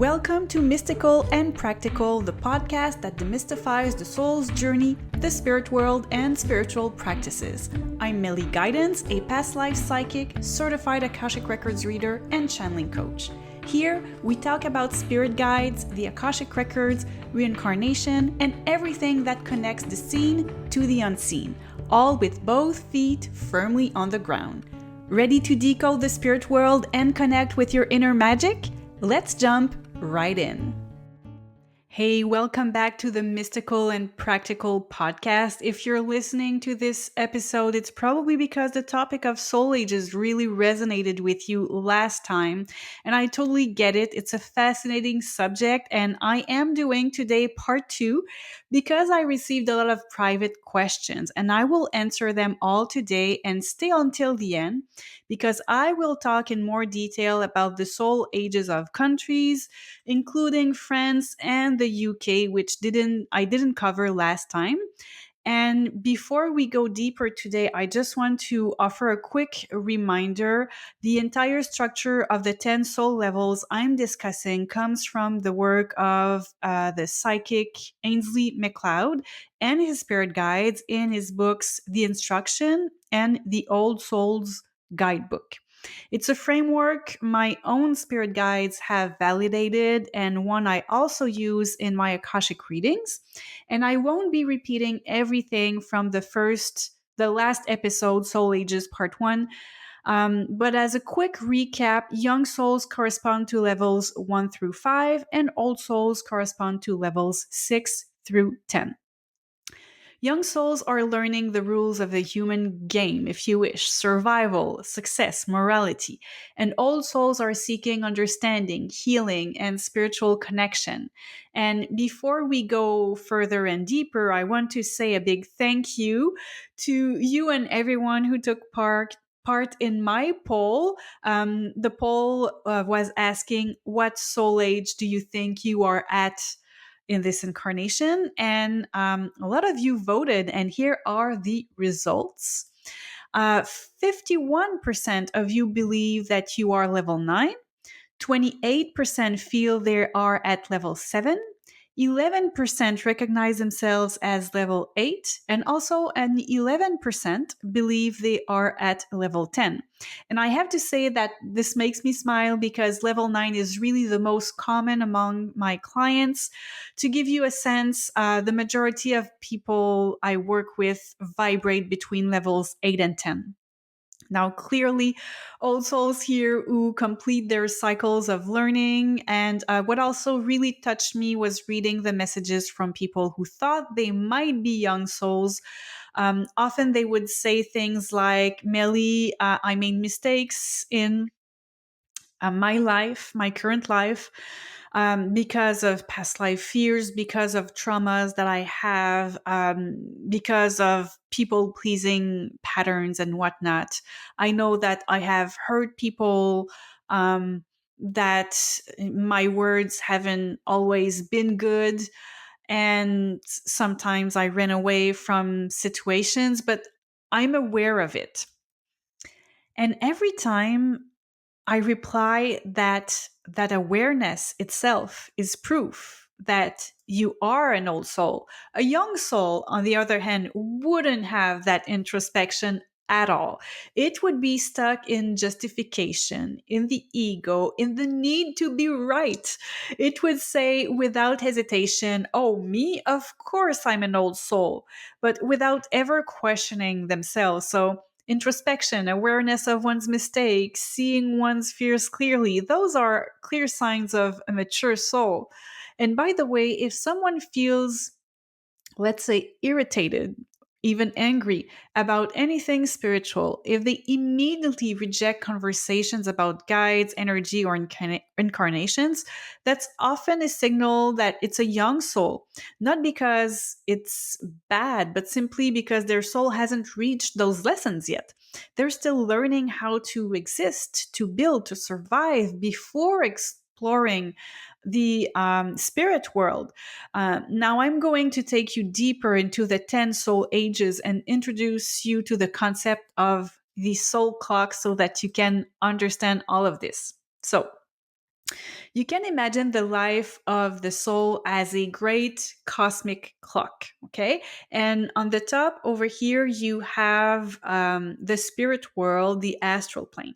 Welcome to Mystical and Practical, the podcast that demystifies the soul's journey, the spirit world, and spiritual practices. I'm Meli, a past life psychic, certified Akashic Records reader, and channeling coach. Here, we talk about spirit guides, the Akashic Records, reincarnation, and everything that connects the seen to the unseen, all with both feet firmly on the ground. Ready to decode the spirit world and connect with your inner magic? Let's jump right in. Hey, welcome back to the Mystical and Practical podcast. If you're listening to this episode, it's probably because the topic of soul ages really resonated with you last time. And I totally get it. It's a fascinating subject. And I am doing today part 2 because I received a lot of private questions. And I will answer them all today and stay until the end because I will talk in more detail about the soul ages of countries, including France and the UK, which I didn't cover last time. And before we go deeper today, I just want to offer a quick reminder. The entire structure of the 10 soul levels I'm discussing comes from the work of the psychic Ainslie MacLeod and his spirit guides in his books, The Instruction and The Old Souls Guidebook. It's a framework my own spirit guides have validated and one I also use in my Akashic readings. And I won't be repeating everything from the last episode, Soul Ages Part 1. But as a quick recap, young souls correspond to levels 1 through 5, and old souls correspond to levels 6 through 10. Young souls are learning the rules of the human game, if you wish, survival, success, morality. And old souls are seeking understanding, healing, and spiritual connection. And before we go further and deeper, I want to say a big thank you to you and everyone who took part in my poll. The poll was asking, what soul age do you think you are at in this incarnation? And a lot of you voted, and here are the results. 51% of you believe that you are level 9, 28% feel they are at level 7, 11% recognize themselves as level 8, and also an 11% believe they are at level 10. And I have to say that this makes me smile because level 9 is really the most common among my clients. To give you a sense, the majority of people I work with vibrate between levels 8 and 10. Now, clearly, old souls here who complete their cycles of learning. And what also really touched me was reading the messages from people who thought they might be young souls. Often they would say things like, Meli, I made mistakes in my life, my current life, because of past life fears, because of traumas that I have, because of people pleasing patterns and whatnot. I know that I have hurt people, that my words haven't always been good. And sometimes I ran away from situations, but I'm aware of it. And every time I reply that awareness itself is proof that you are an old soul. A young soul, on the other hand, wouldn't have that introspection at all. It would be stuck in justification, in the ego, in the need to be right. It would say without hesitation, oh, me? Of course I'm an old soul, but without ever questioning themselves. So introspection, awareness of one's mistakes, seeing one's fears clearly, those are clear signs of a mature soul. And by the way, if someone feels, let's say, irritated, even angry about anything spiritual, if they immediately reject conversations about guides, energy, or incarnations, that's often a signal that it's a young soul. Not because it's bad, but simply because their soul hasn't reached those lessons yet. They're still learning how to exist, to build, to survive before exploring the spirit world. Now I'm going to take you deeper into the 10 soul ages and introduce you to the concept of the soul clock so that you can understand all of this. So, You can imagine the life of the soul as a great cosmic clock, okay? And on the top over here, you have the spirit world, the astral plane.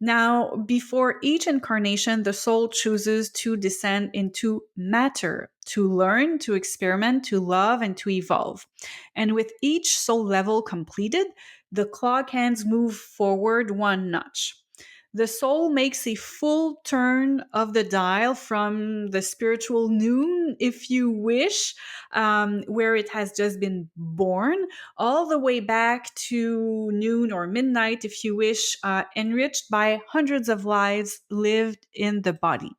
Now, before each incarnation, the soul chooses to descend into matter, to learn, to experiment, to love, and to evolve. And with each soul level completed, the clock hands move forward one notch. The soul makes a full turn of the dial from the spiritual noon, if you wish, where it has just been born, all the way back to noon or midnight, if you wish, enriched by hundreds of lives lived in the body.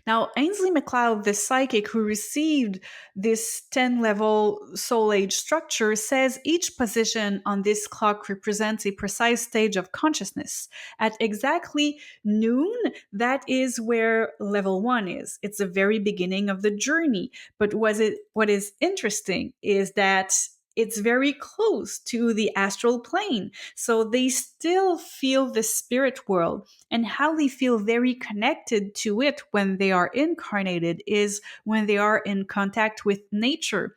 Now, Ainslie MacLeod, the psychic who received this 10 level soul age structure, says each position on this clock represents a precise stage of consciousness. At exactly noon, that is where level 1 is. It's the very beginning of the journey. But what is interesting is that it's very close to the astral plane. So they still feel the spirit world, and how they feel very connected to it when they are incarnated is when they are in contact with nature,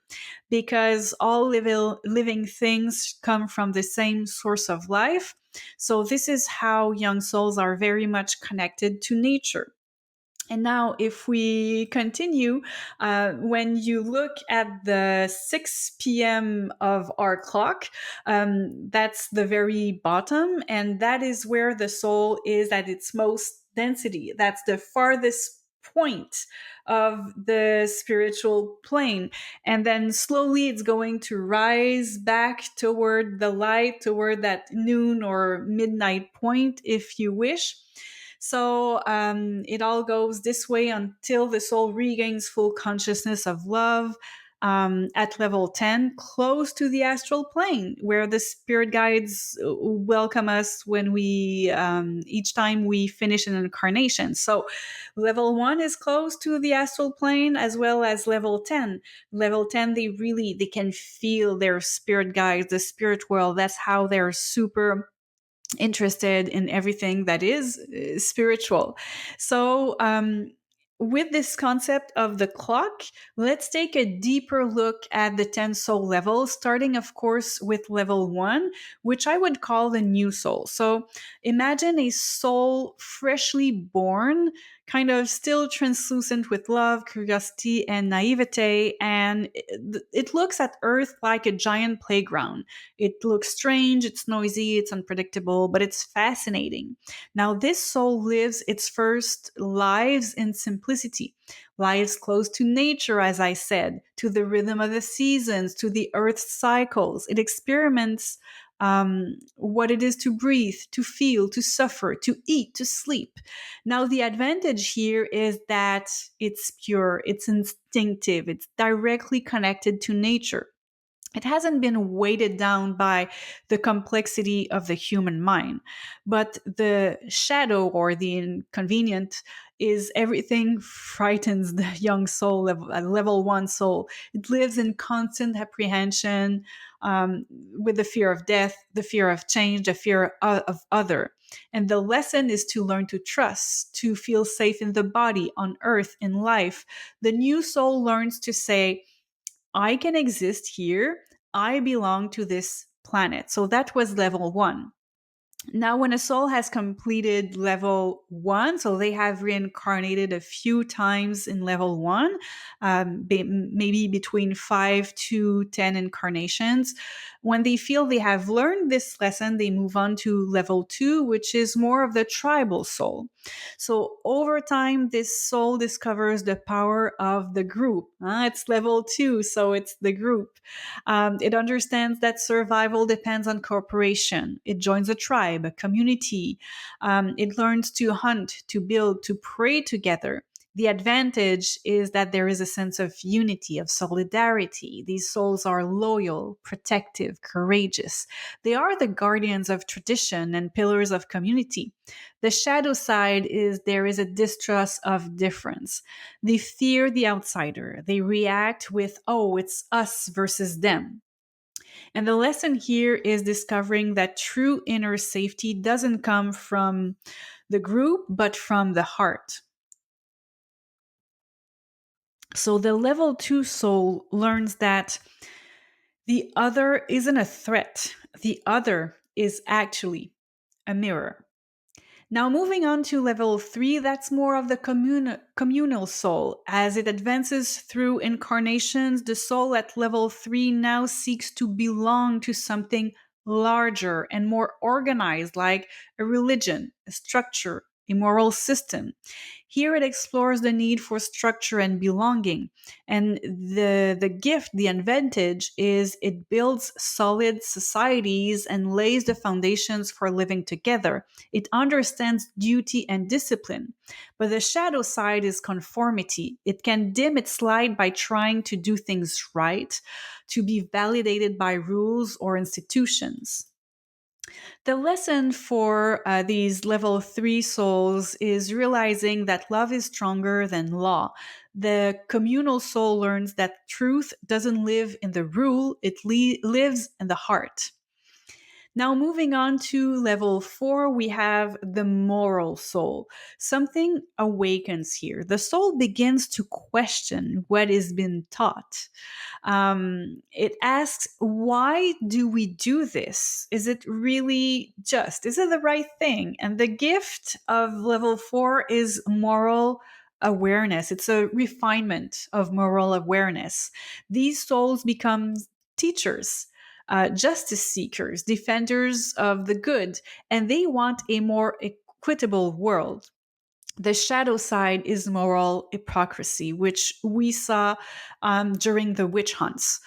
because all living things come from the same source of life. So this is how young souls are very much connected to nature. And now, if we continue, when you look at the 6 p.m. of our clock, that's the very bottom, and that is where the soul is at its most density. That's the farthest point of the spiritual plane. And then slowly it's going to rise back toward the light, toward that noon or midnight point, if you wish. So it all goes this way until the soul regains full consciousness of love at level 10, close to the astral plane, where the spirit guides welcome us when each time we finish an incarnation. So level 1 is close to the astral plane, as well as level 10. Level 10, they can feel their spirit guides, the spirit world. That's how they're super interested in everything that is spiritual. So, with this concept of the clock, let's take a deeper look at the 10 soul levels, starting, of course, with level 1, which I would call the new soul. So, imagine a soul freshly born, kind of still translucent with love, curiosity, and naivete, and it looks at Earth like a giant playground. It looks strange, it's noisy, it's unpredictable, but it's fascinating. Now, this soul lives its first lives in simplicity, lives close to nature, as I said, to the rhythm of the seasons, to the earth's cycles. It experiments what it is to breathe, to feel, to suffer, to eat, to sleep. Now, the advantage here is that it's pure, it's instinctive, it's directly connected to nature. It hasn't been weighted down by the complexity of the human mind. But the shadow or the inconvenient is everything frightens the young soul, level 1 soul. It lives in constant apprehension, with the fear of death, the fear of change, the fear of other. And the lesson is to learn to trust, to feel safe in the body, on earth, in life. The new soul learns to say, I can exist here. I belong to this planet. So that was level 1. Now, when a soul has completed level 1, so they have reincarnated a few times in level 1, maybe between 5 to 10 incarnations, when they feel they have learned this lesson, they move on to level 2, which is more of the tribal soul. So over time, this soul discovers the power of the group. It's level 2, so it's the group. It understands that survival depends on cooperation. It joins a tribe, a community. It learns to hunt, to build, to pray together. The advantage is that there is a sense of unity, of solidarity. These souls are loyal, protective, courageous. They are the guardians of tradition and pillars of community. The shadow side is there is a distrust of difference. They fear the outsider. They react with, oh, it's us versus them. And the lesson here is discovering that true inner safety doesn't come from the group, but from the heart. So the level 2 soul learns that the other isn't a threat, the other is actually a mirror. Now, moving on to level 3, that's more of the communal soul. As it advances through incarnations, the soul at level 3 now seeks to belong to something larger and more organized, like a religion, a structure, a moral system. Here it explores the need for structure and belonging. And the gift, the advantage is it builds solid societies and lays the foundations for living together. It understands duty and discipline. But the shadow side is conformity. It can dim its light by trying to do things right, to be validated by rules or institutions. The lesson for these level 3 souls is realizing that love is stronger than law. The communal soul learns that truth doesn't live in the rule, it lives in the heart. Now, moving on to level 4, we have the moral soul. Something awakens here. The soul begins to question what is being taught. It asks, why do we do this? Is it really just? Is it the right thing? And the gift of level 4 is moral awareness. It's a refinement of moral awareness. These souls become teachers, justice seekers, defenders of the good, and they want a more equitable world. The shadow side is moral hypocrisy, which we saw during the witch hunts.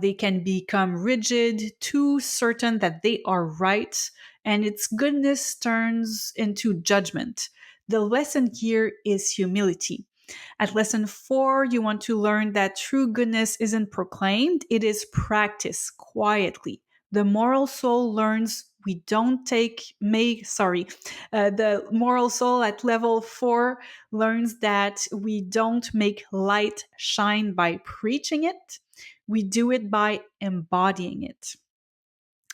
They can become rigid, too certain that they are right, and its goodness turns into judgment. The lesson here is humility. At lesson 4, you want to learn that true goodness isn't proclaimed, it is practiced quietly. The moral soul learns we don't the moral soul at level 4 learns that we don't make light shine by preaching it, we do it by embodying it.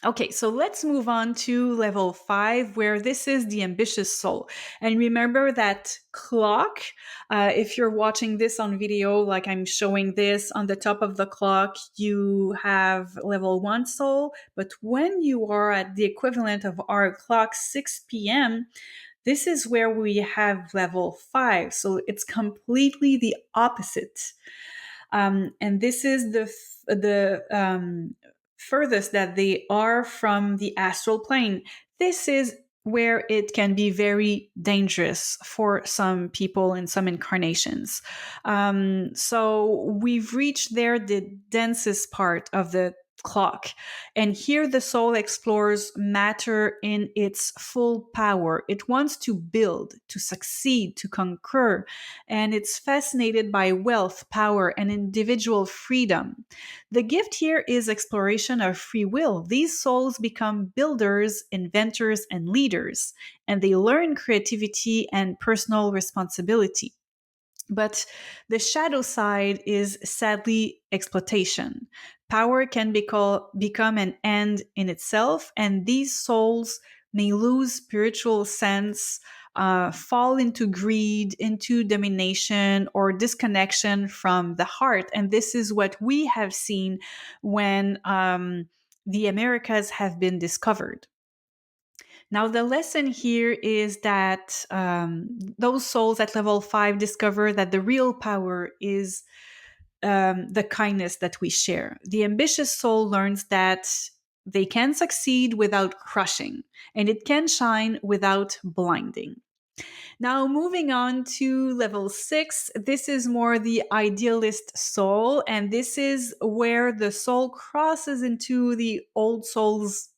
Okay, so let's move on to level 5, where this is the ambitious soul. And remember that clock. If you're watching this on video, like I'm showing this on the top of the clock, you have level 1 soul. But when you are at the equivalent of our clock, 6 p.m., this is where we have level 5. So it's completely the opposite. And this is the furthest that they are from the astral plane. This is where it can be very dangerous for some people in some incarnations. So we've reached there the densest part of the clock. And here the soul explores matter in its full power. It wants to build, to succeed, to conquer, and it's fascinated by wealth, power, and individual freedom. The gift here is exploration of free will. These souls become builders, inventors, and leaders, and they learn creativity and personal responsibility. But the shadow side is sadly exploitation. Power can become an end in itself, and these souls may lose spiritual sense, fall into greed, into domination, or disconnection from the heart. And this is what we have seen when the Americas have been discovered. Now, the lesson here is that those souls at level 5 discover that the real power is the kindness that we share. The ambitious soul learns that they can succeed without crushing, and it can shine without blinding. Now, moving on to level 6, this is more the idealist soul, and this is where the soul crosses into the old soul's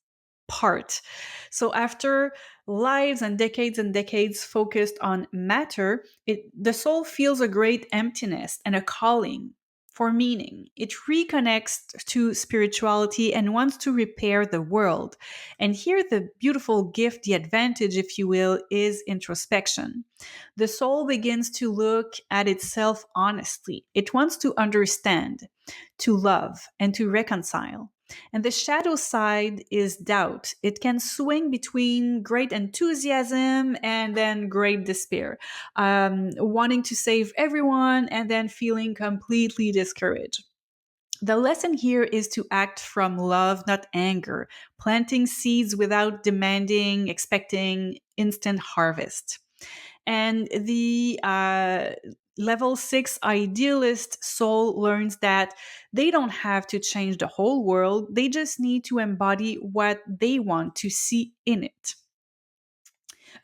part. So after lives and decades focused on matter, the soul feels a great emptiness and a calling for meaning. It reconnects to spirituality and wants to repair the world. And here, the beautiful gift, the advantage, if you will, is introspection. The soul begins to look at itself honestly. It wants to understand, to love, and to reconcile. And the shadow side is doubt. It can swing between great enthusiasm and then great despair, wanting to save everyone and then feeling completely discouraged. The lesson here is to act from love, not anger, planting seeds without demanding, expecting instant harvest. And the level 6 idealist soul learns that they don't have to change the whole world, they just need to embody what they want to see in it.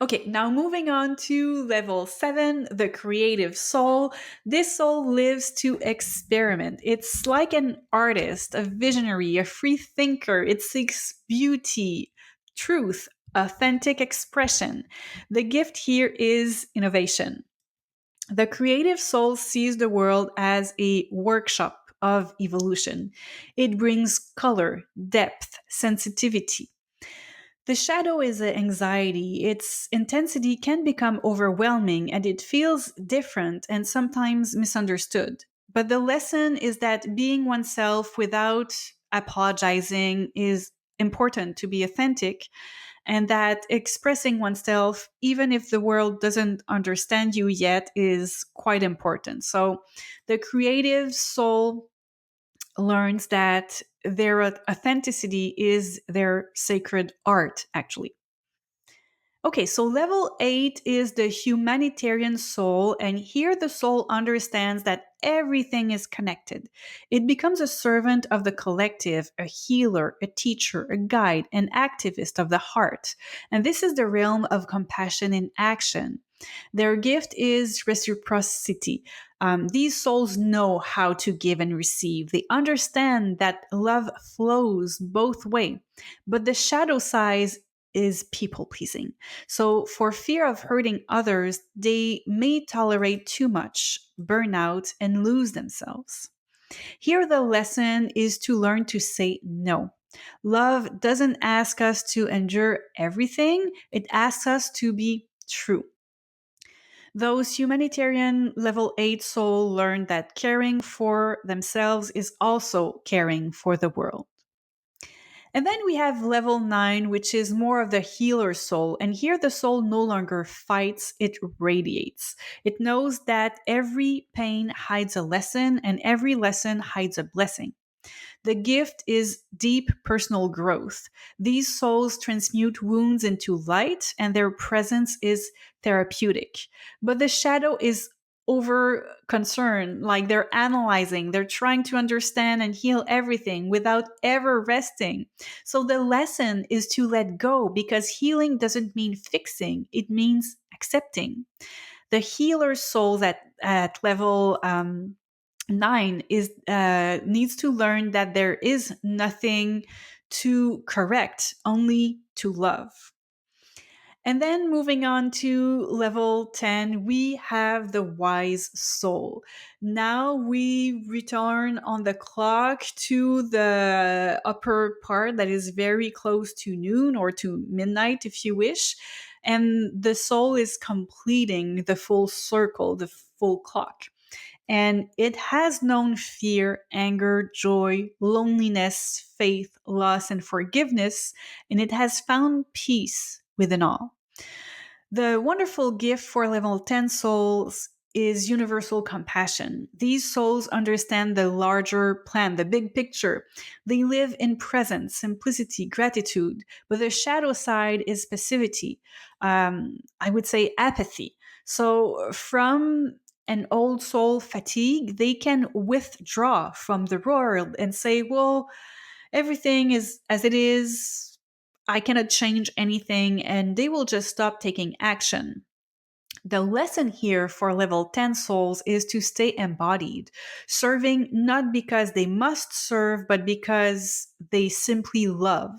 Okay, now moving on to level 7, the creative soul. This soul lives to experiment. It's like an artist, a visionary, a free thinker. It seeks beauty, truth, authentic expression. The gift here is innovation. The creative soul sees the world as a workshop of evolution. It brings color, depth, sensitivity. The shadow is anxiety. Its intensity can become overwhelming and it feels different and sometimes misunderstood. But the lesson is that being oneself without apologizing is important to be authentic, and that expressing oneself, even if the world doesn't understand you yet, is quite important. So the creative soul learns that their authenticity is their sacred art, actually. Okay, so level 8 is the humanitarian soul, and here the soul understands that everything is connected. It becomes a servant of the collective, a healer, a teacher, a guide, an activist of the heart. And this is the realm of compassion in action. Their gift is reciprocity. These souls know how to give and receive. They understand that love flows both way. But the shadow side is people pleasing. So, for fear of hurting others, they may tolerate too much, burn out, and lose themselves. Here, the lesson is to learn to say no. Love doesn't ask us to endure everything, it asks us to be true. Those humanitarian level 8 soul learn that caring for themselves is also caring for the world. And then we have level 9, which is more of the healer soul. And here the soul no longer fights, it radiates. It knows that every pain hides a lesson and every lesson hides a blessing. The gift is deep personal growth. These souls transmute wounds into light, and their presence is therapeutic. But the shadow is over concern, like they're analyzing, they're trying to understand and heal everything without ever resting. So the lesson is to let go because healing doesn't mean fixing, it means accepting. The healer soul at level 9 is needs to learn that there is nothing to correct, only to love. And then moving on to level 10, we have the wise soul. Now we return on the clock to the upper part that is very close to noon or to midnight, if you wish. And the soul is completing the full circle, the full clock. And it has known fear, anger, joy, loneliness, faith, loss, and forgiveness, and it has found peace within all. The wonderful gift for level 10 souls is universal compassion. These souls understand the larger plan, the big picture. They live in presence, simplicity, gratitude, but the shadow side is passivity. I would say apathy. So, from an old soul fatigue, they can withdraw from the world and say, well, everything is as it is. I cannot change anything, and they will just stop taking action. The lesson here for level 10 souls is to stay embodied, serving not because they must serve, but because they simply love.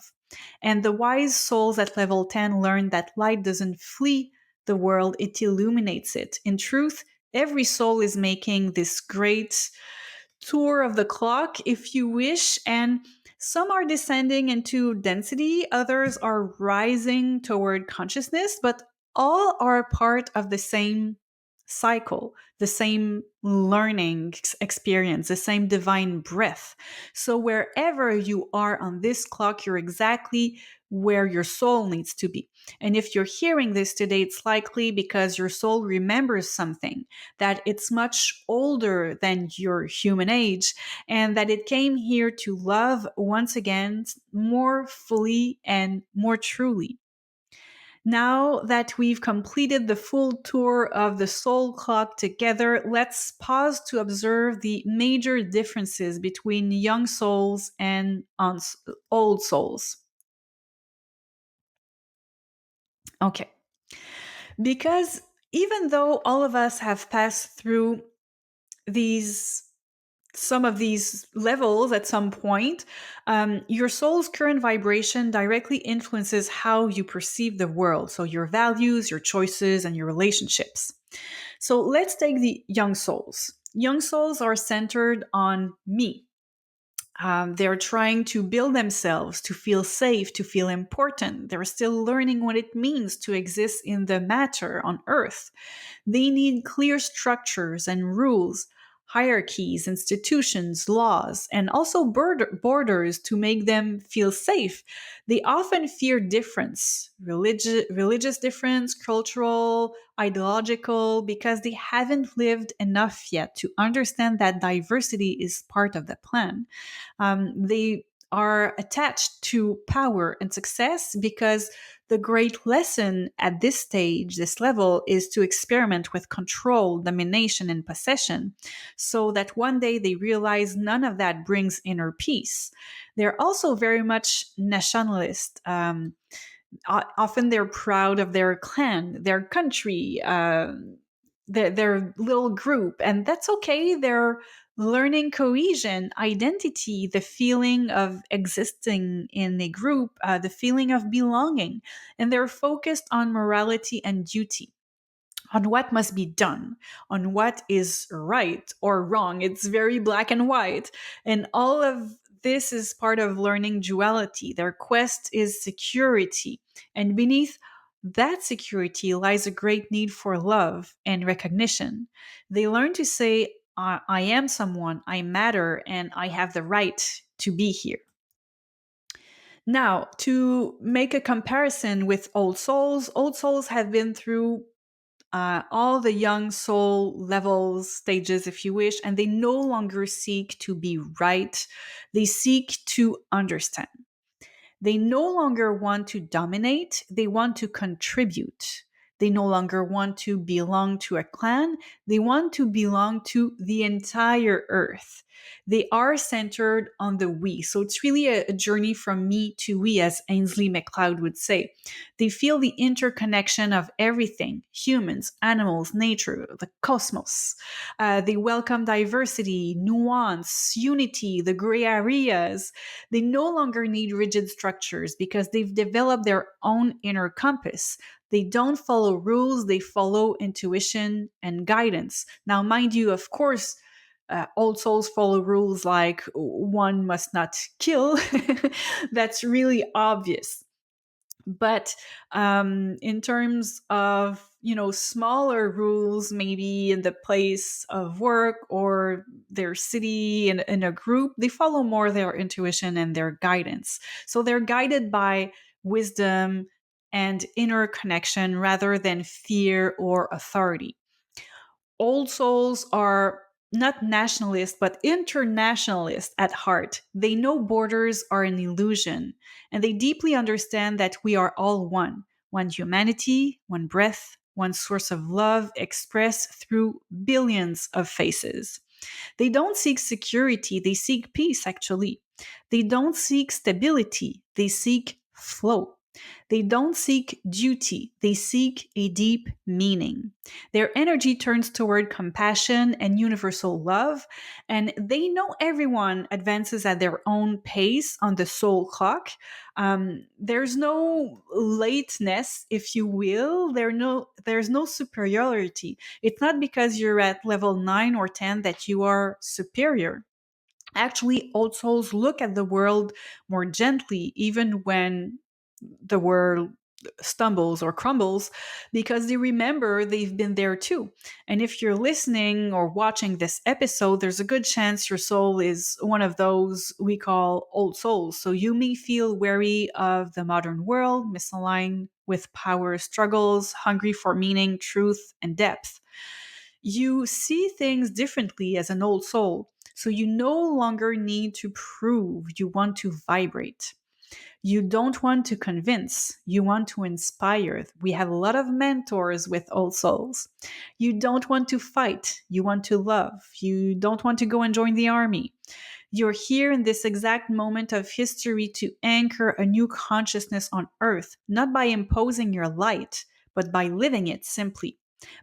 And the wise souls at level 10 learn that light doesn't flee the world, it illuminates it. In truth, every soul is making this great tour of the clock, if you wish, and some are descending into density, others are rising toward consciousness, but all are part of the same cycle, the same learning experience, the same divine breath. So wherever you are on this clock, you're exactly where your soul needs to be. And if you're hearing this today, it's likely because your soul remembers something, that it's much older than your human age, and that it came here to love once again more fully and more truly. Now that we've completed the full tour of the soul clock together, let's pause to observe the major differences between young souls and old souls. Okay. Because even though all of us have passed through these some of these levels at some point, your soul's current vibration directly influences how you perceive the world. So, your values, your choices, and your relationships. So, let's take the young souls. Young souls are centered on me. They're trying to build themselves, to feel safe, to feel important. They're still learning what it means to exist in the matter on Earth. They need clear structures and rules, hierarchies, institutions, laws, and also borders to make them feel safe. They often fear difference, religious difference, cultural, ideological, because they haven't lived enough yet to understand that diversity is part of the plan. They are attached to power and success because the great lesson at this stage, this level, is to experiment with control, domination, and possession, so that one day they realize none of that brings inner peace. They're also very much nationalist. Often they're proud of their clan, their country, their little group, and that's okay. They're learning cohesion, identity, the feeling of existing in a group, the feeling of belonging, and they're focused on morality and duty, on what must be done, on what is right or wrong. It's very black and white. And all of this is part of learning duality. Their quest is security. And beneath that security lies a great need for love and recognition. They learn to say, I am someone, I matter, and I have the right to be here. Now, to make a comparison with old souls have been through all the young soul levels, stages, if you wish, and they no longer seek to be right. They seek to understand. They no longer want to dominate, they want to contribute. They no longer want to belong to a clan, they want to belong to the entire earth. They are centered on the we. So it's really a journey from me to we, as Ainslie MacLeod would say. They feel the interconnection of everything: humans, animals, nature, the cosmos. They welcome diversity, nuance, unity, the gray areas. They no longer need rigid structures because they've developed their own inner compass. They don't follow rules, they follow intuition and guidance. Now, mind you, of course, old souls follow rules like one must not kill. That's really obvious. But in terms of, smaller rules, maybe in the place of work or their city, in a group, they follow more their intuition and their guidance. So they're guided by wisdom and inner connection rather than fear or authority. Old souls are not nationalist, but internationalist at heart. They know borders are an illusion, and they deeply understand that we are all one humanity, one breath, one source of love expressed through billions of faces. They don't seek security, they seek peace, actually. They don't seek stability, they seek flow. They don't seek duty, they seek a deep meaning. Their energy turns toward compassion and universal love, and they know everyone advances at their own pace on the soul clock. There's no lateness, if you will. There's no superiority. It's not because you're at level 9 or 10 that you are superior. Actually, old souls look at the world more gently, even when the world stumbles or crumbles because they remember they've been there too. And if you're listening or watching this episode, there's a good chance your soul is one of those we call old souls. So you may feel wary of the modern world, misaligned with power struggles, hungry for meaning, truth, and depth. You see things differently as an old soul. So you no longer need to prove, you want to vibrate. You don't want to convince, you want to inspire. We have a lot of mentors with old souls. You don't want to fight, you want to love. You don't want to go and join the army. You're here in this exact moment of history to anchor a new consciousness on earth, not by imposing your light, but by living it simply.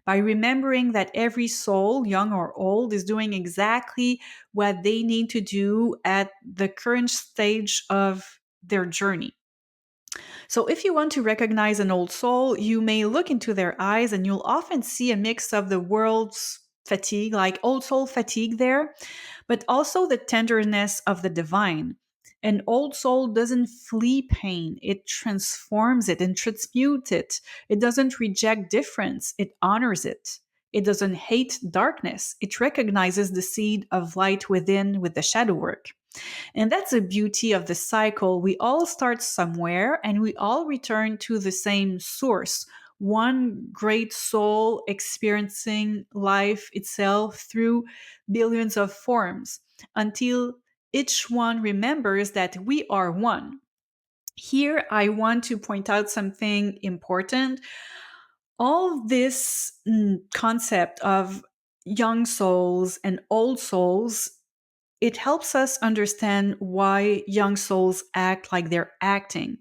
By remembering that every soul, young or old, is doing exactly what they need to do at the current stage of their journey. So, if you want to recognize an old soul, you may look into their eyes and you'll often see a mix of the world's fatigue, like old soul fatigue there, but also the tenderness of the divine. An old soul doesn't flee pain, it transforms it and transmutes it. It doesn't reject difference, it honors it. It doesn't hate darkness, it recognizes the seed of light within with the shadow work. And that's the beauty of the cycle. We all start somewhere and we all return to the same source. One great soul experiencing life itself through billions of forms until each one remembers that we are one. Here, I want to point out something important. All this concept of young souls and old souls, it helps us understand why young souls act like they're acting.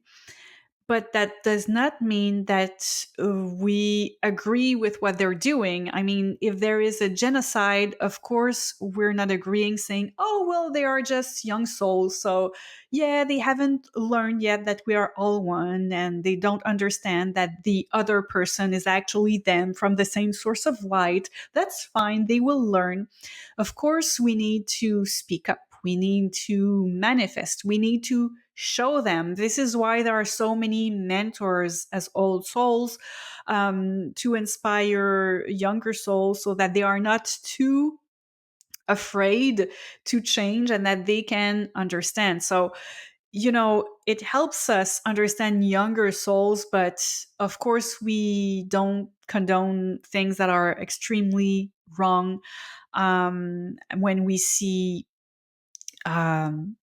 But that does not mean that we agree with what they're doing. I mean, if there is a genocide, of course, we're not agreeing, saying, oh, well, they are just young souls. So, yeah, they haven't learned yet that we are all one, and they don't understand that the other person is actually them from the same source of light. That's fine. They will learn. Of course, we need to speak up. We need to manifest. We need to show them. This is why there are so many mentors as old souls, to inspire younger souls so that they are not too afraid to change and that they can understand. So, it helps us understand younger souls, but of course, we don't condone things that are extremely wrong. When we see um,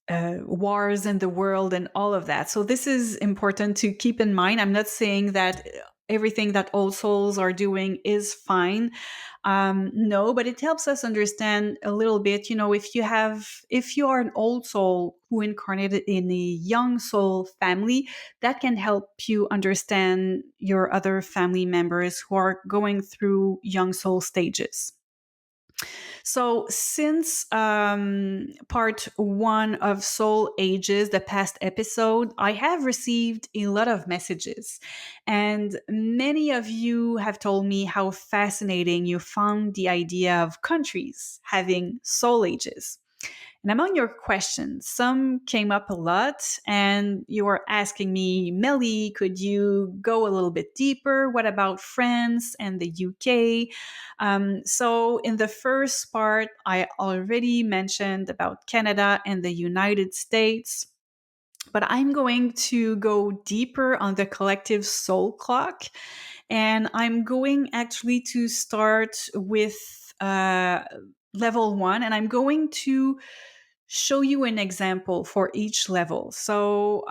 wars in the world and all of that. So this is important to keep in mind. I'm not saying that everything that old souls are doing is fine. No, but it helps us understand a little bit. If you are an old soul who incarnated in a young soul family, that can help you understand your other family members who are going through young soul stages. So, since part one of Soul Ages, the past episode, I have received a lot of messages. And many of you have told me how fascinating you found the idea of countries having soul ages. And among your questions, some came up a lot, and you were asking me, Meli, could you go a little bit deeper? What about France and the UK? So, in the first part, I already mentioned about Canada and the United States. But I'm going to go deeper on the collective soul clock. And I'm going actually to start with level one. And I'm going to show you an example for each level. So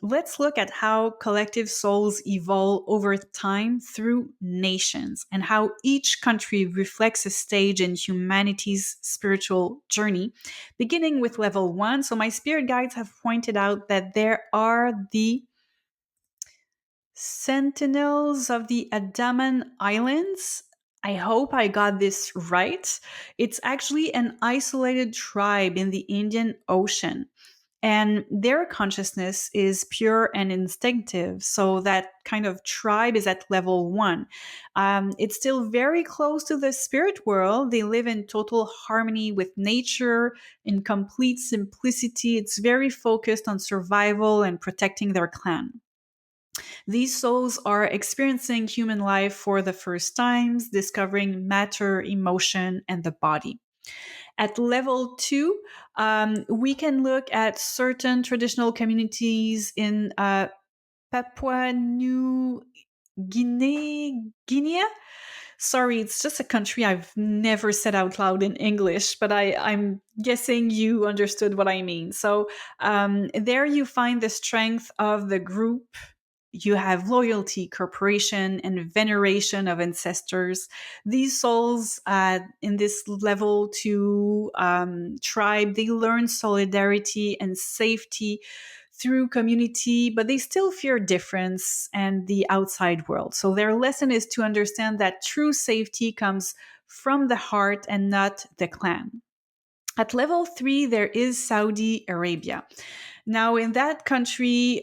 let's look at how collective souls evolve over time through nations and how each country reflects a stage in humanity's spiritual journey, beginning with level one. So my spirit guides have pointed out that there are the Sentinels of the Andaman Islands. I hope I got this right. It's actually an isolated tribe in the Indian Ocean, and their consciousness is pure and instinctive. So that kind of tribe is at level one. It's still very close to the spirit world. They live in total harmony with nature, in complete simplicity. It's very focused on survival and protecting their clan. These souls are experiencing human life for the first times, discovering matter, emotion, and the body. At level 2, we can look at certain traditional communities in Papua New Guinea. Sorry, it's just a country I've never said out loud in English, but I'm guessing you understood what I mean. So there you find the strength of the group. You have loyalty, cooperation, and veneration of ancestors. These souls in this level 2 tribe, they learn solidarity and safety through community, but they still fear difference and the outside world. So their lesson is to understand that true safety comes from the heart and not the clan. At level 3, there is Saudi Arabia. Now, in that country,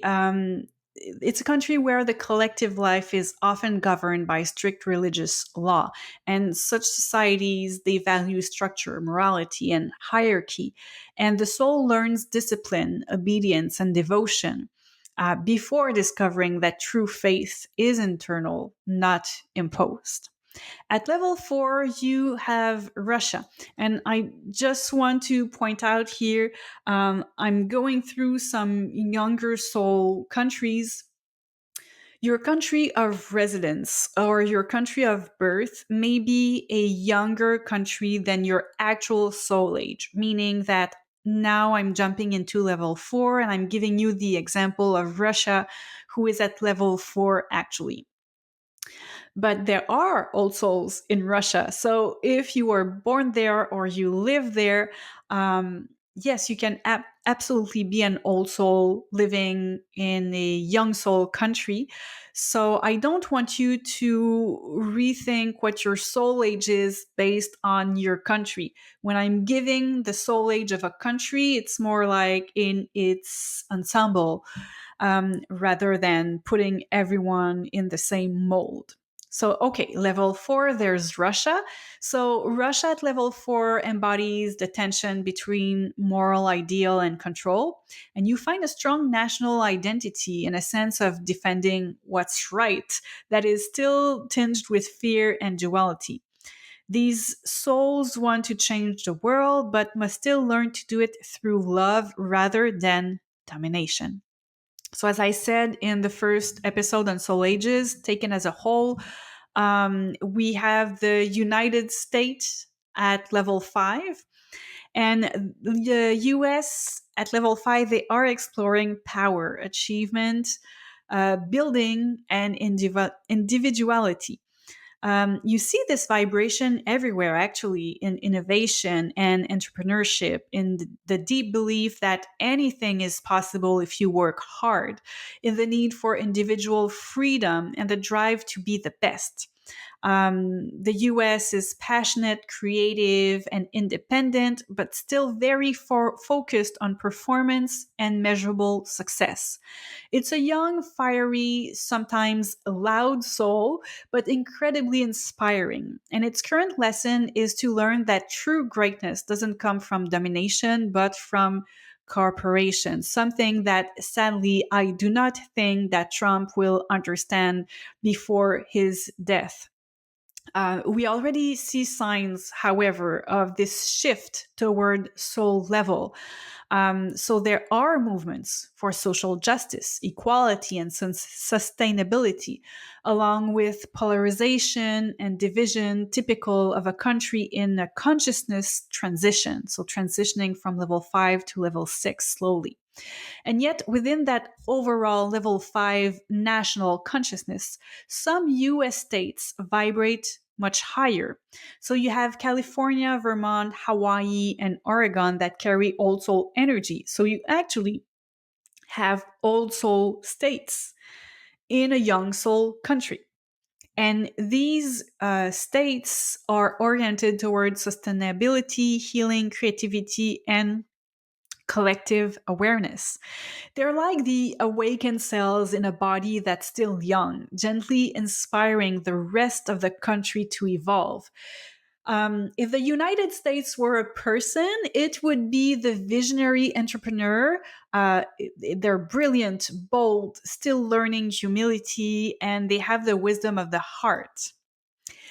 it's a country where the collective life is often governed by strict religious law. And such societies, they value structure, morality, and hierarchy. And the soul learns discipline, obedience, and devotion before discovering that true faith is internal, not imposed. At level 4, you have Russia. And I just want to point out here, I'm going through some younger soul countries. Your country of residence or your country of birth may be a younger country than your actual soul age, meaning that now I'm jumping into level 4 and I'm giving you the example of Russia, who is at level 4 actually. But there are old souls in Russia. So if you were born there or you live there, yes, you can absolutely be an old soul living in a young soul country. So I don't want you to rethink what your soul age is based on your country. When I'm giving the soul age of a country, it's more like in its ensemble, rather than putting everyone in the same mold. So, okay, level 4, there's Russia. So, Russia at level 4 embodies the tension between moral ideal and control. And you find a strong national identity and a sense of defending what's right that is still tinged with fear and duality. These souls want to change the world, but must still learn to do it through love rather than domination. So, as I said in the first episode on Soul Ages, taken as a whole, we have the United States at level 5, and the US at level 5, they are exploring power, achievement, building, and individuality. You see this vibration everywhere, actually, in innovation and entrepreneurship, in the deep belief that anything is possible if you work hard, in the need for individual freedom and the drive to be the best. The US is passionate, creative, and independent, but still very focused on performance and measurable success. It's a young, fiery, sometimes loud soul, but incredibly inspiring. And its current lesson is to learn that true greatness doesn't come from domination, but from cooperation, something that sadly I do not think that Trump will understand before his death. We already see signs, however, of this shift toward soul level. So there are movements for social justice, equality, and sustainability, along with polarization and division typical of a country in a consciousness transition. So transitioning from level 5 to level 6 slowly. And yet, within that overall level 5 national consciousness, some US states vibrate much higher. So you have California, Vermont, Hawaii, and Oregon that carry old soul energy. So you actually have old soul states in a young soul country. And these states are oriented towards sustainability, healing, creativity, and collective awareness. They're like the awakened cells in a body that's still young, gently inspiring the rest of the country to evolve. If the United States were a person, it would be the visionary entrepreneur. They're brilliant, bold, still learning humility, and they have the wisdom of the heart.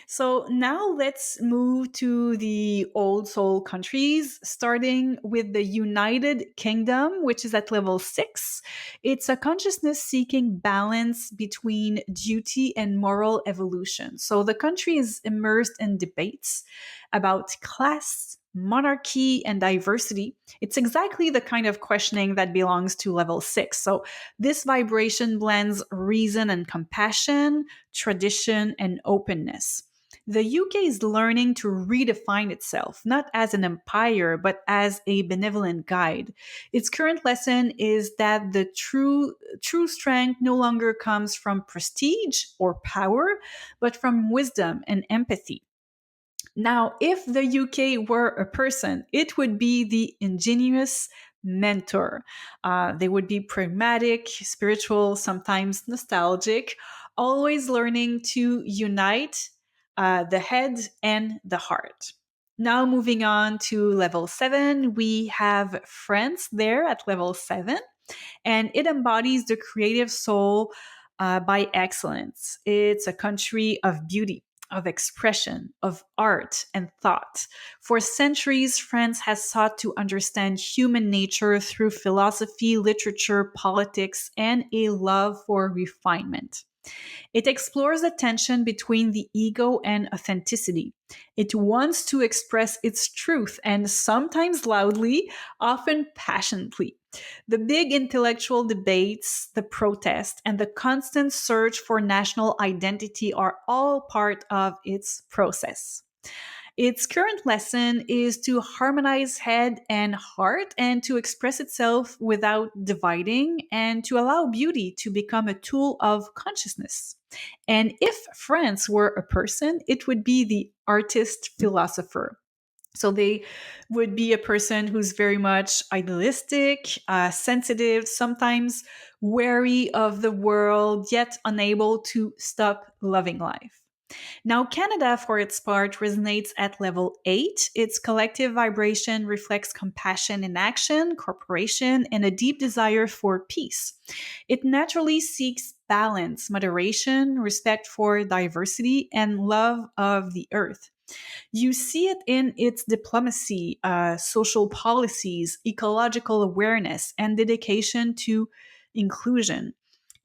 So now let's move to the old soul countries, starting with the United Kingdom, which is at level 6. It's a consciousness seeking balance between duty and moral evolution. So the country is immersed in debates about class, monarchy, and diversity. It's exactly the kind of questioning that belongs to level 6. So this vibration blends reason and compassion, tradition, and openness. The UK is learning to redefine itself, not as an empire, but as a benevolent guide. Its current lesson is that the true strength no longer comes from prestige or power, but from wisdom and empathy. Now, if the UK were a person, it would be the ingenious mentor. They would be pragmatic, spiritual, sometimes nostalgic, always learning to unite the head and the heart. Now, moving on to level 7, we have France there at level 7, and it embodies the creative soul by excellence. It's a country of beauty, of expression, of art and thought. For centuries, France has sought to understand human nature through philosophy, literature, politics, and a love for refinement. It explores the tension between the ego and authenticity. It wants to express its truth, and sometimes loudly, often passionately. The big intellectual debates, the protest, and the constant search for national identity are all part of its process. Its current lesson is to harmonize head and heart and to express itself without dividing and to allow beauty to become a tool of consciousness. And if France were a person, it would be the artist philosopher. So they would be a person who's very much idealistic, sensitive, sometimes wary of the world, yet unable to stop loving life. Now, Canada, for its part, resonates at level 8. Its collective vibration reflects compassion in action, cooperation, and a deep desire for peace. It naturally seeks balance, moderation, respect for diversity, and love of the earth. You see it in its diplomacy, social policies, ecological awareness, and dedication to inclusion.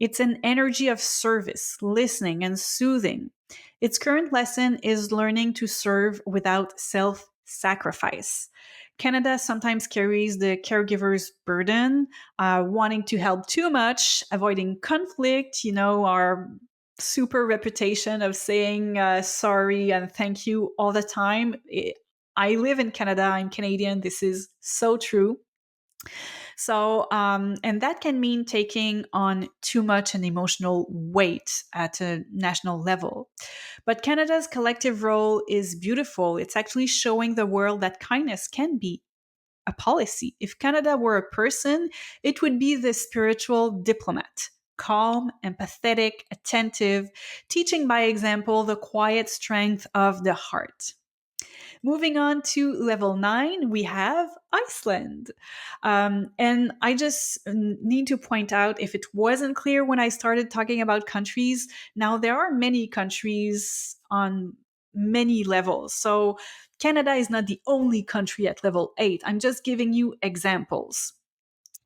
It's an energy of service, listening, and soothing. Its current lesson is learning to serve without self sacrifice. Canada sometimes carries the caregiver's burden, wanting to help too much, avoiding conflict, our super reputation of saying sorry and thank you all the time. I live in Canada, I'm Canadian, this is so true. So, and that can mean taking on too much an emotional weight at a national level. But Canada's collective role is beautiful. It's actually showing the world that kindness can be a policy. If Canada were a person, it would be the spiritual diplomat. Calm, empathetic, attentive, teaching by example the quiet strength of the heart. Moving on to level 9, we have Iceland. And I just need to point out, if it wasn't clear when I started talking about countries, now there are many countries on many levels. So Canada is not the only country at level 8. I'm just giving you examples.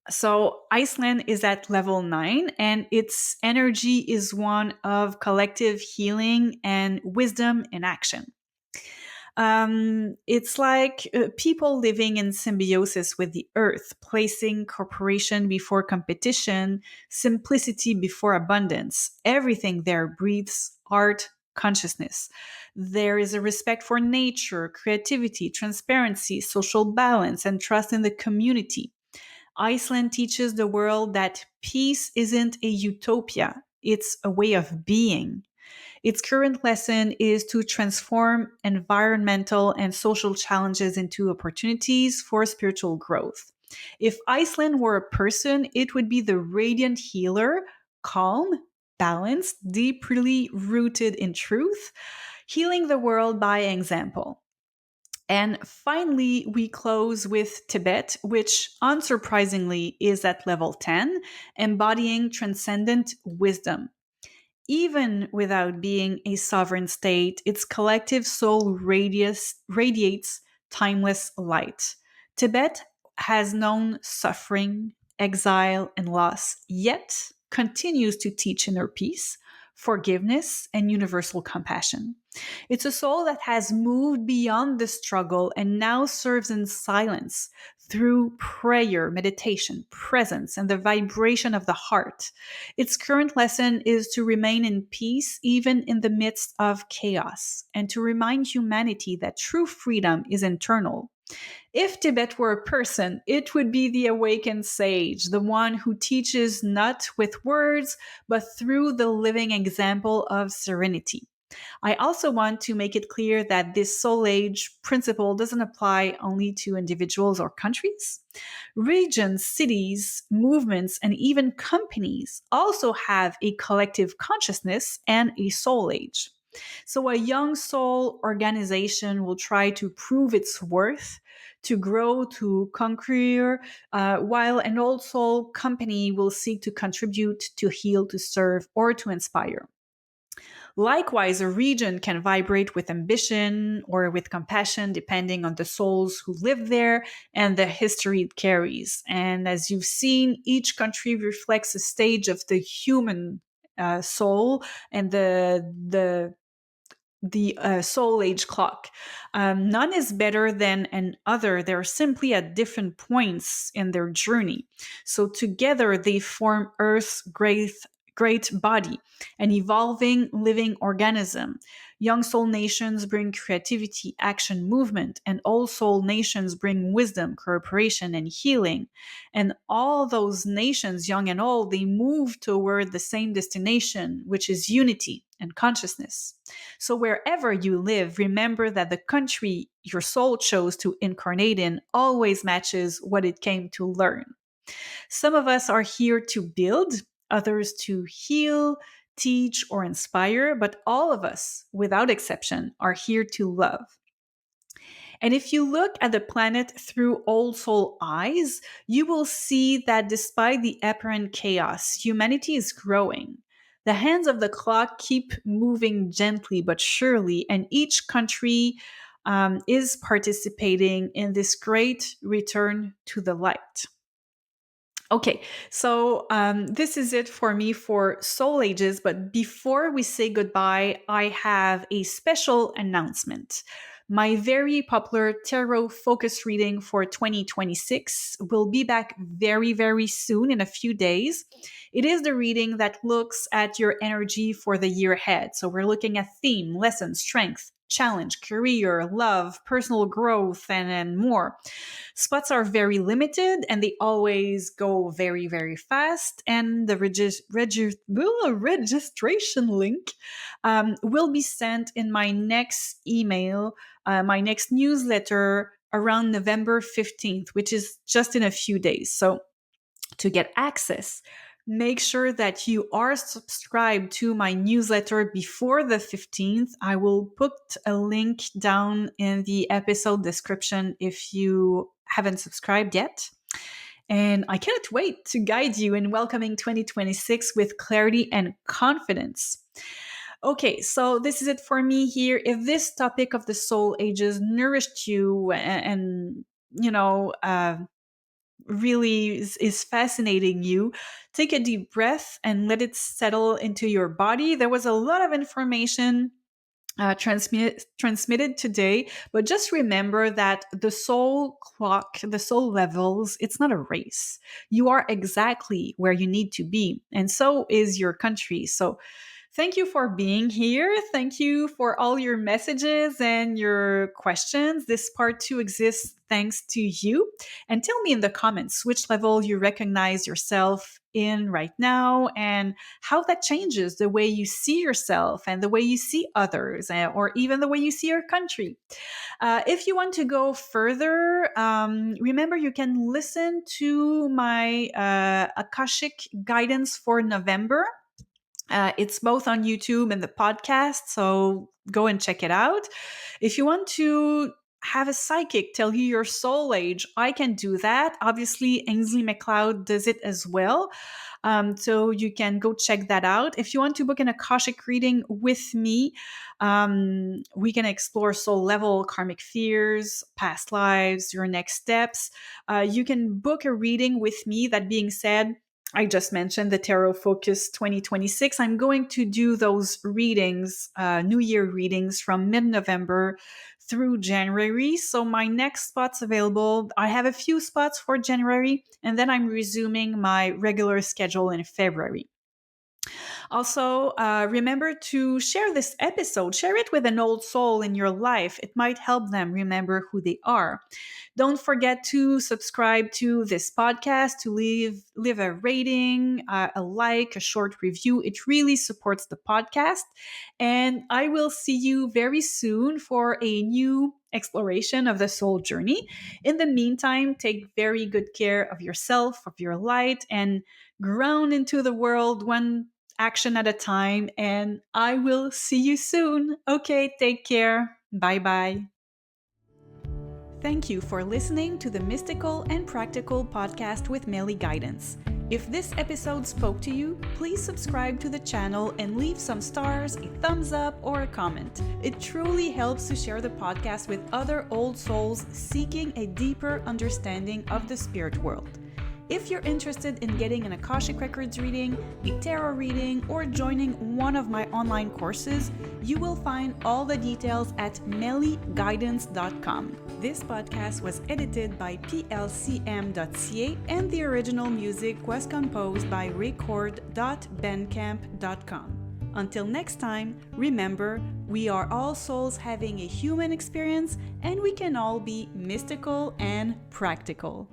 So Iceland is at level 9, and its energy is one of collective healing and wisdom in action. It's like people living in symbiosis with the earth, placing cooperation before competition, simplicity before abundance. Everything there breathes art, consciousness. There is a respect for nature, creativity, transparency, social balance, and trust in the community. Iceland teaches the world that peace isn't a utopia, it's a way of being. Its current lesson is to transform environmental and social challenges into opportunities for spiritual growth. If Iceland were a person, it would be the radiant healer, calm, balanced, deeply rooted in truth, healing the world by example. And finally, we close with Tibet, which unsurprisingly is at level 10, embodying transcendent wisdom. Even without being a sovereign state, its collective soul radiates timeless light. Tibet has known suffering, exile, and loss, yet continues to teach inner peace, forgiveness, and universal compassion. It's a soul that has moved beyond the struggle and now serves in silence through prayer, meditation, presence, and the vibration of the heart. Its current lesson is to remain in peace even in the midst of chaos and to remind humanity that true freedom is internal. If Tibet were a person, it would be the awakened sage, the one who teaches not with words, but through the living example of serenity. I also want to make it clear that this soul age principle doesn't apply only to individuals or countries. Regions, cities, movements, and even companies also have a collective consciousness and a soul age. So, a young soul organization will try to prove its worth, to grow, to conquer, while an old soul company will seek to contribute, to heal, to serve, or to inspire. Likewise, a region can vibrate with ambition or with compassion, depending on the souls who live there and the history it carries. And as you've seen, each country reflects a stage of the human soul and the soul age clock. None is better than an other. They're simply at different points in their journey. So together they form Earth's great body, an evolving living organism. Young soul nations bring creativity, action, movement, and old soul nations bring wisdom, cooperation, and healing. And all those nations, young and old, they move toward the same destination, which is unity and consciousness. So wherever you live, remember that the country your soul chose to incarnate in always matches what it came to learn. Some of us are here to build, others to heal, teach, or inspire, but all of us, without exception, are here to love. And if you look at the planet through old soul eyes, you will see that despite the apparent chaos, humanity is growing. The hands of the clock keep moving gently but surely, and each country is participating in this great return to the light. Okay, so this is it for me for Soul Ages. But before we say goodbye, I have a special announcement. My very popular tarot focus reading for 2026 will be back very, very soon in a few days. It is the reading that looks at your energy for the year ahead. So we're looking at theme, lesson, strength, challenge, career, love, personal growth, and more. Spots are very limited and they always go very, very fast. And the registration link will be sent in my next email, my next newsletter around November 15th, which is just in a few days. So to get access, make sure that you are subscribed to my newsletter before the 15th. I will put a link down in the episode description if you haven't subscribed yet. And I cannot wait to guide you in welcoming 2026 with clarity and confidence. Okay, so this is it for me here. If this topic of the soul ages nourished you and really is fascinating you, take a deep breath and let it settle into your body. There was a lot of information transmitted today, but just remember that the soul clock, the soul levels, it's not a race. You are exactly where you need to be, and so is your country. So thank you for being here. Thank you for all your messages and your questions. This part two exists thanks to you. And tell me in the comments which level you recognize yourself in right now and how that changes the way you see yourself and the way you see others, or even the way you see your country. If you want to go further, remember you can listen to my Akashic guidance for November. It's both on YouTube and the podcast, so go and check it out. If you want to have a psychic tell you your soul age, I can do that. Obviously, Ainslie MacLeod does it as well. So you can go check that out. If you want to book an Akashic reading with me, we can explore soul level, karmic fears, past lives, your next steps. You can book a reading with me. That being said, I just mentioned the Tarot Focus 2026. I'm going to do those readings, New Year readings from mid-November through January. So my next spot's available. I have a few spots for January, and then I'm resuming my regular schedule in February. Also, remember to share this episode. Share it with an old soul in your life. It might help them remember who they are. Don't forget to subscribe to this podcast, to leave a rating, a like, a short review. It really supports the podcast. And I will see you very soon for a new exploration of the soul journey. In the meantime, take very good care of yourself, of your light, and ground into the world one action at a time. And I will see you soon. Okay, take care. Bye bye. Thank you for listening to the Mystical and Practical podcast with Meli Guidance. If this episode spoke to you, please subscribe to the channel and leave some stars, a thumbs up, or a comment. It truly helps to share the podcast with other old souls seeking a deeper understanding of the spirit world. If you're interested in getting an Akashic Records reading, a tarot reading, or joining one of my online courses, you will find all the details at meliguidance.com. This podcast was edited by plcm.ca and the original music was composed by record.bandcamp.com. Until next time, remember, we are all souls having a human experience and we can all be mystical and practical.